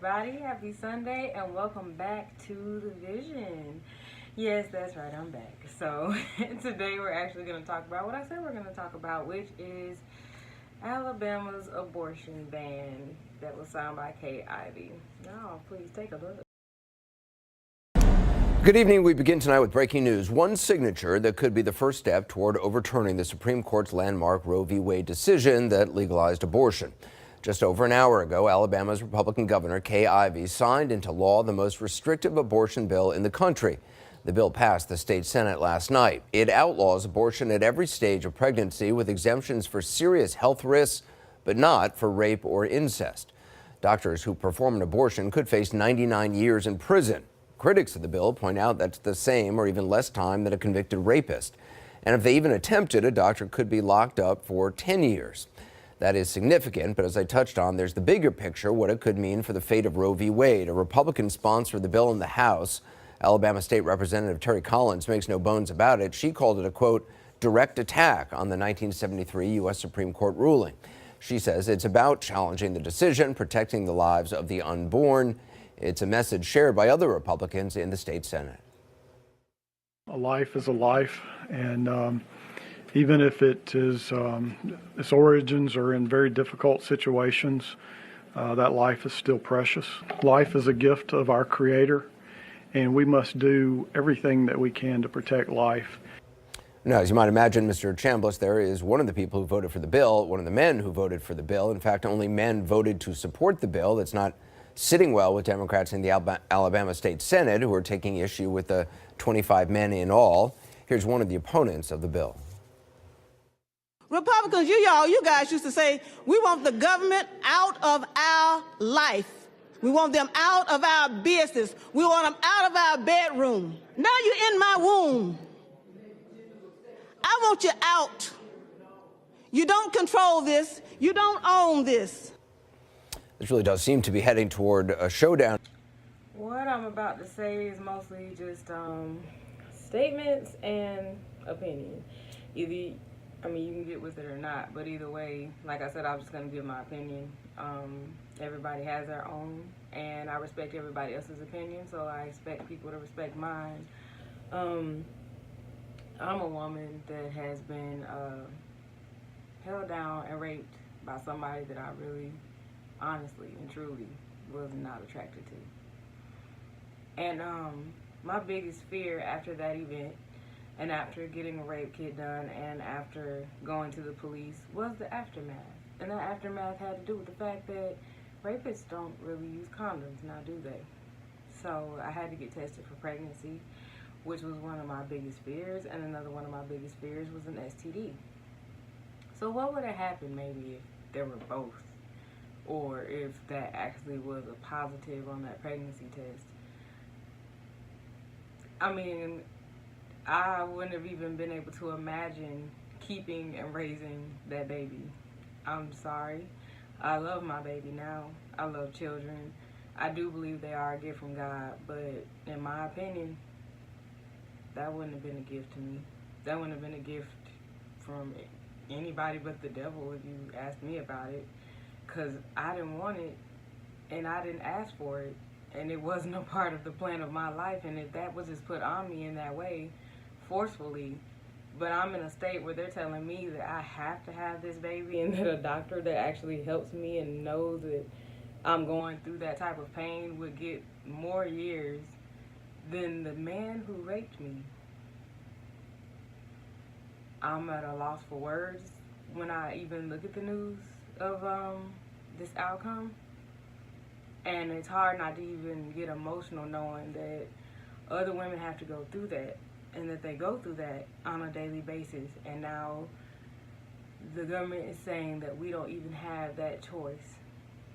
everybody. Happy Sunday and welcome back to The Vision. Yes, that's right, I'm back. So today we're actually going to talk about what I said we're going to talk about, which is Alabama's abortion ban that was signed by Kay Ivey. Now, please take a look. Good evening. We begin tonight with breaking news. One signature that could be the first step toward overturning the Supreme Court's landmark Roe v. Wade decision that legalized abortion. Just over an hour ago, Alabama's Republican Governor Kay Ivey signed into law the most restrictive abortion bill in the country. The bill passed the state Senate last night. It outlaws abortion at every stage of pregnancy with exemptions for serious health risks, but not for rape or incest. Doctors who perform an abortion could face 99 years in prison. Critics of the bill point out that's the same or even less time than a convicted rapist. And if they even attempt it, a doctor could be locked up for 10 years. That is significant, but as I touched on, there's the bigger picture, what it could mean for the fate of Roe v. Wade. A Republican sponsored the bill in the House. Alabama State Representative Terry Collins makes no bones about it. She called it a, quote, direct attack on the 1973 U.S. Supreme Court ruling. She says it's about challenging the decision, protecting the lives of the unborn. It's a message shared by other Republicans in the state Senate. A life is a life, and even if it is its origins are in very difficult situations, that life is still precious. Life is a gift of our Creator, and we must do everything that we can to protect life. Now, as you might imagine, Mr. Chambliss there is one of the people who voted for the bill, one of the men who voted for the bill. In fact, only men voted to support the bill. That's not sitting well with Democrats in the Alabama State Senate, who are taking issue with the 25 men in all. Here's one of the opponents of the bill. Republicans, you guys used to say, we want the government out of our life. We want them out of our business. We want them out of our bedroom. Now you're in my womb. I want you out. You don't control this. You don't own this. This really does seem to be heading toward a showdown. What I'm about to say is mostly just statements and opinion. You can get with it or not, but either way, like I said, I'm just going to give my opinion. Everybody has their own, and I respect everybody else's opinion, so I expect people to respect mine. I'm a woman that has been held down and raped by somebody that I really, honestly and truly was not attracted to. And my biggest fear after that event, and after getting a rape kit done, and after going to the police, was the aftermath. And that aftermath had to do with the fact that rapists don't really use condoms, now do they? So I had to get tested for pregnancy, which was one of my biggest fears, and another one of my biggest fears was an STD. So what would have happened maybe if there were both, or if that actually was a positive on that pregnancy test? I wouldn't have even been able to imagine keeping and raising that baby. I'm sorry. I love my baby now. I love children. I do believe they are a gift from God, but in my opinion, that wouldn't have been a gift to me. That wouldn't have been a gift from anybody but the devil if you asked me about it, because I didn't want it and I didn't ask for it, and it wasn't a part of the plan of my life. And if that was just put on me in that way, forcefully, but I'm in a state where they're telling me that I have to have this baby, and that a doctor that actually helps me and knows that I'm going through that type of pain would get more years than the man who raped me. I'm at a loss for words when I even look at the news of this outcome, and it's hard not to even get emotional knowing that other women have to go through that, and that they go through that on a daily basis. And now the government is saying that we don't even have that choice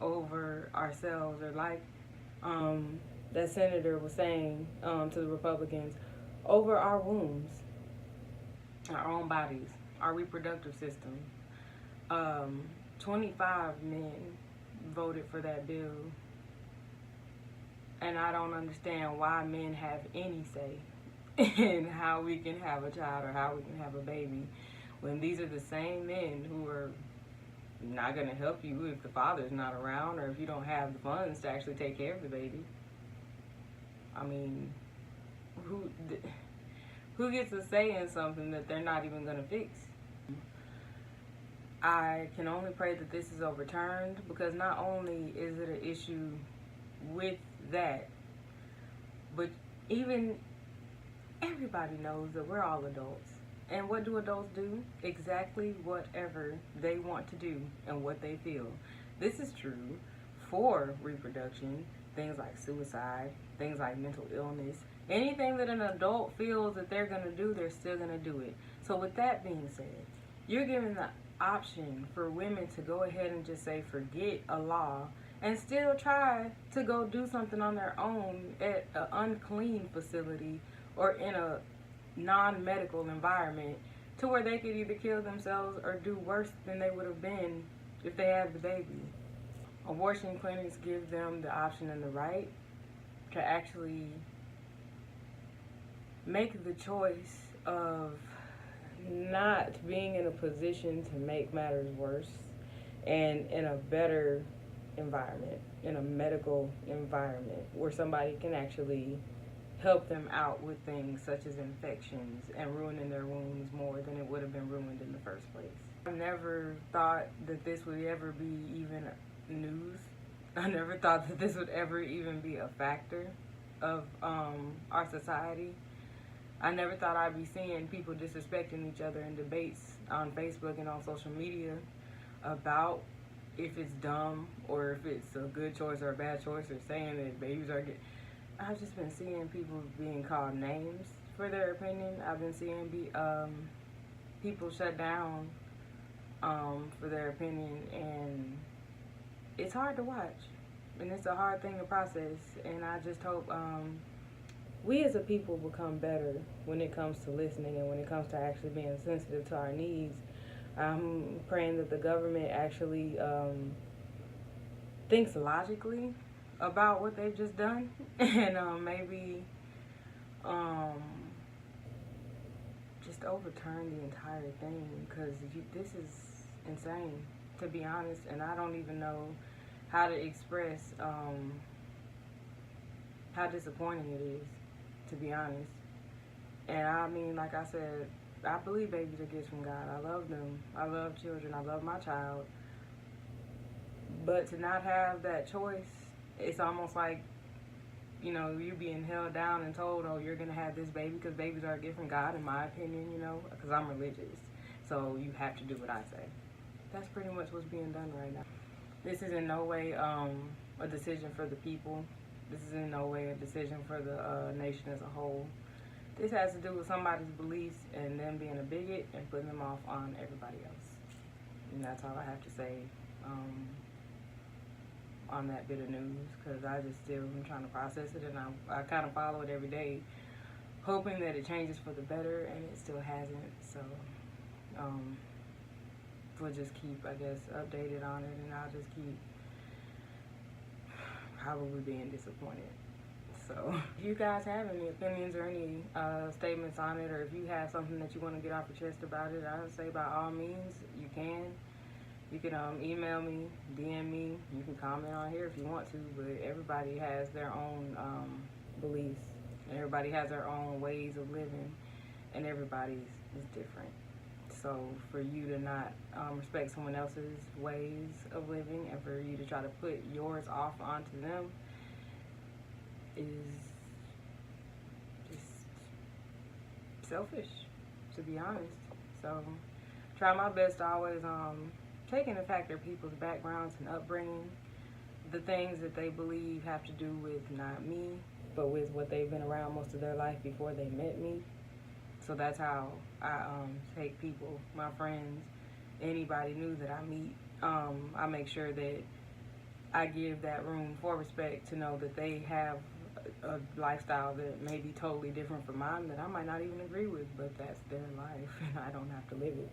over ourselves, or like that senator was saying to the Republicans, over our wombs, our own bodies, our reproductive system. 25 men voted for that bill, and I don't understand why men have any say in how we can have a child or how we can have a baby, when these are the same men who are not going to help you if the father's not around or if you don't have the funds to actually take care of the baby. I mean, who gets a say in something that they're not even going to fix? I can only pray that this is overturned, because not only is it an issue with that, but even everybody knows that we're all adults. And what do adults do? Exactly whatever they want to do and what they feel. This is true for reproduction, things like suicide, things like mental illness. Anything that an adult feels that they're going to do, they're still going to do it. So with that being said, you're giving the option for women to go ahead and just say forget a law and still try to go do something on their own at an unclean facility or in a non-medical environment, to where they could either kill themselves or do worse than they would have been if they had the baby. Abortion clinics give them the option and the right to actually make the choice of not being in a position to make matters worse, and in a better environment, in a medical environment where somebody can actually help them out with things such as infections and ruining their wounds more than it would have been ruined in the first place. I never thought that this would ever be even news. I never thought that this would ever even be a factor of our society. I never thought I'd be seeing people disrespecting each other in debates on Facebook and on social media about if it's dumb or if it's a good choice or a bad choice, or saying that babies are good. I've just been seeing people being called names for their opinion. I've been seeing people shut down for their opinion, and it's hard to watch, and it's a hard thing to process. And I just hope we as a people become better when it comes to listening and when it comes to actually being sensitive to our needs. I'm praying that the government actually thinks logically about what they've just done, and maybe just overturn the entire thing, because this is insane, to be honest. And I don't even know how to express how disappointing it is, to be honest. And I mean, like I said, I believe babies are gifts from God. I love them. I love children. I love my child. But to not have that choice, it's almost like, you know, you're being held down and told, oh, you're going to have this baby, because babies are a gift from God, in my opinion, you know, because I'm religious. So you have to do what I say. That's pretty much what's being done right now. This is in no way a decision for the people. This is in no way a decision for the nation as a whole. This has to do with somebody's beliefs and them being a bigot and putting them off on everybody else. And that's all I have to say on that bit of news, because I just still am trying to process it, and I kind of follow it every day, hoping that it changes for the better, and it still hasn't. So we'll just keep, I guess, updated on it, and I'll just keep probably being disappointed. So if you guys have any opinions or any statements on it, or if you have something that you want to get off your chest about it, I would say by all means you can. You can email me, DM me, you can comment on here if you want to, but everybody has their own beliefs, and everybody has their own ways of living, and everybody's is different. So for you to not respect someone else's ways of living, and for you to try to put yours off onto them, is just selfish, to be honest. So try my best to always take into factor people's backgrounds and upbringing, the things that they believe have to do with not me, but with what they've been around most of their life before they met me. So that's how I take people, my friends, anybody new that I meet. I make sure that I give that room for respect, to know that they have a lifestyle that may be totally different from mine, that I might not even agree with, but that's their life and I don't have to live it.